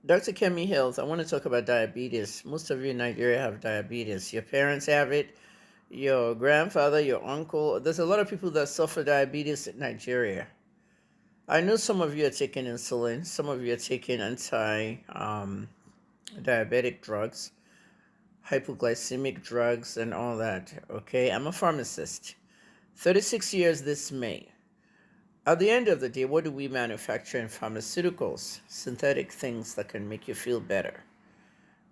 Dr. Kemi Hills, I want to talk about diabetes. Most of you in Nigeria have diabetes. Your parents have it, your grandfather, your uncle. There's a lot of people that suffer diabetes in Nigeria. I know some of you are taking insulin, some of you are taking anti diabetic drugs, hypoglycemic drugs, and all that. Okay, I'm a pharmacist. 36 years this May. At the end of the day, what do we manufacture in pharmaceuticals? Synthetic things that can make you feel better.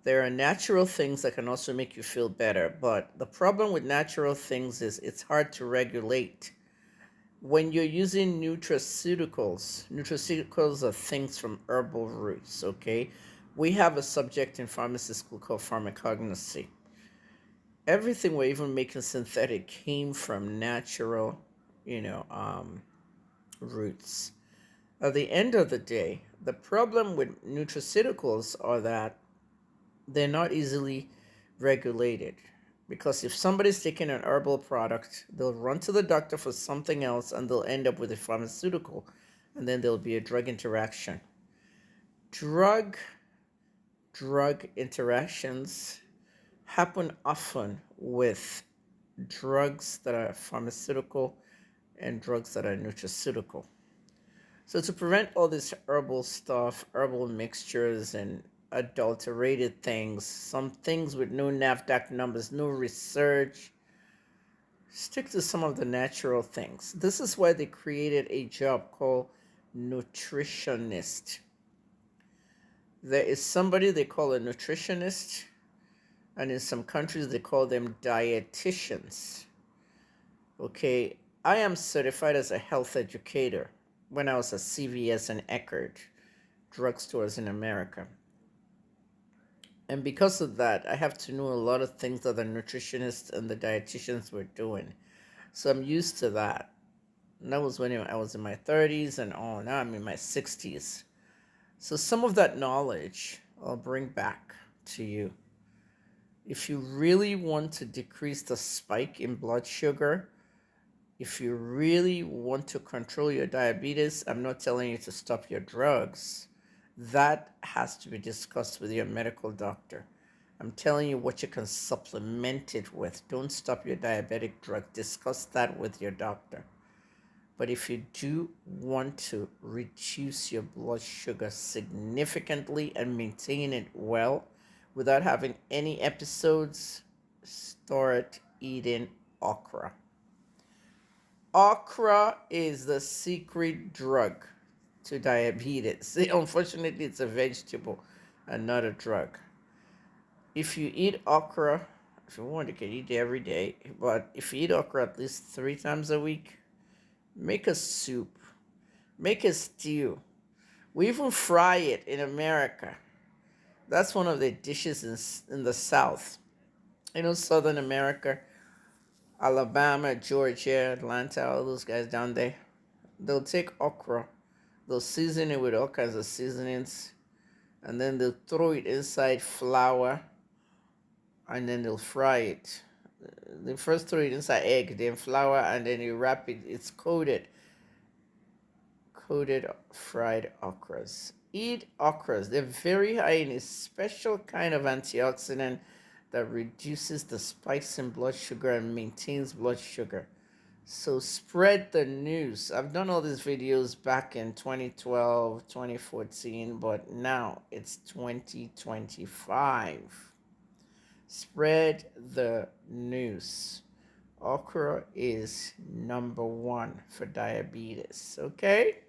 There are natural things that can also make you feel better, but the problem with natural things is it's hard to regulate. When you're using nutraceuticals are things from herbal roots, okay? We have a subject in pharmacy school called pharmacognosy. Everything we're even making synthetic came from natural, you know, um, roots. At the end of the day, the problem with nutraceuticals are that they're not easily regulated. Because if somebody's taking an herbal product, they'll run to the doctor for something else and they'll end up with a pharmaceutical. And then there'll be a drug interaction. Drug drug interactions happen often with drugs that are pharmaceutical and drugs that are nutraceutical. So to prevent all this herbal stuff, herbal mixtures and adulterated things, some things with no NAFDAC numbers, no research, stick to some of the natural things. This is why they created a job called nutritionist. There is somebody they call a nutritionist, and in some countries they call them dietitians. Okay, I am certified as a health educator when I was at CVS and Eckerd drugstores in America. And because of that, I have to know a lot of things that the nutritionists and the dietitians were doing. So I'm used to that. And that was when I was in my 30s and all. Now I'm in my 60s. So some of that knowledge I'll bring back to you. If you really want to decrease the spike in blood sugar, if you really want to control your diabetes, I'm not telling you to stop your drugs. That has to be discussed with your medical doctor. I'm telling you what you can supplement it with. Don't stop your diabetic drug. Discuss that with your doctor. But if you do want to reduce your blood sugar significantly and maintain it well without having any episodes, start eating okra. Okra is the secret drug to diabetes. Unfortunately, it's a vegetable and not a drug. If you eat okra, if you want, you can eat it every day. But if you eat okra at least 3 times a week, make a soup, make a stew. We even fry it in America. That's one of the dishes in the South. Southern America, Alabama, Georgia, Atlanta, all those guys down there. They'll take okra, they'll season it with all kinds of seasonings, and then they'll throw it inside flour, and then they'll fry it. They first throw it inside egg, then flour, and then you wrap it. It's coated fried okras. Eat okras. They're very high in a special kind of antioxidant that reduces the spikes in blood sugar and maintains blood sugar. So spread the news. I've done all these videos back in 2012, 2014, but now it's 2025. Spread the news. Okra is number one for diabetes, okay?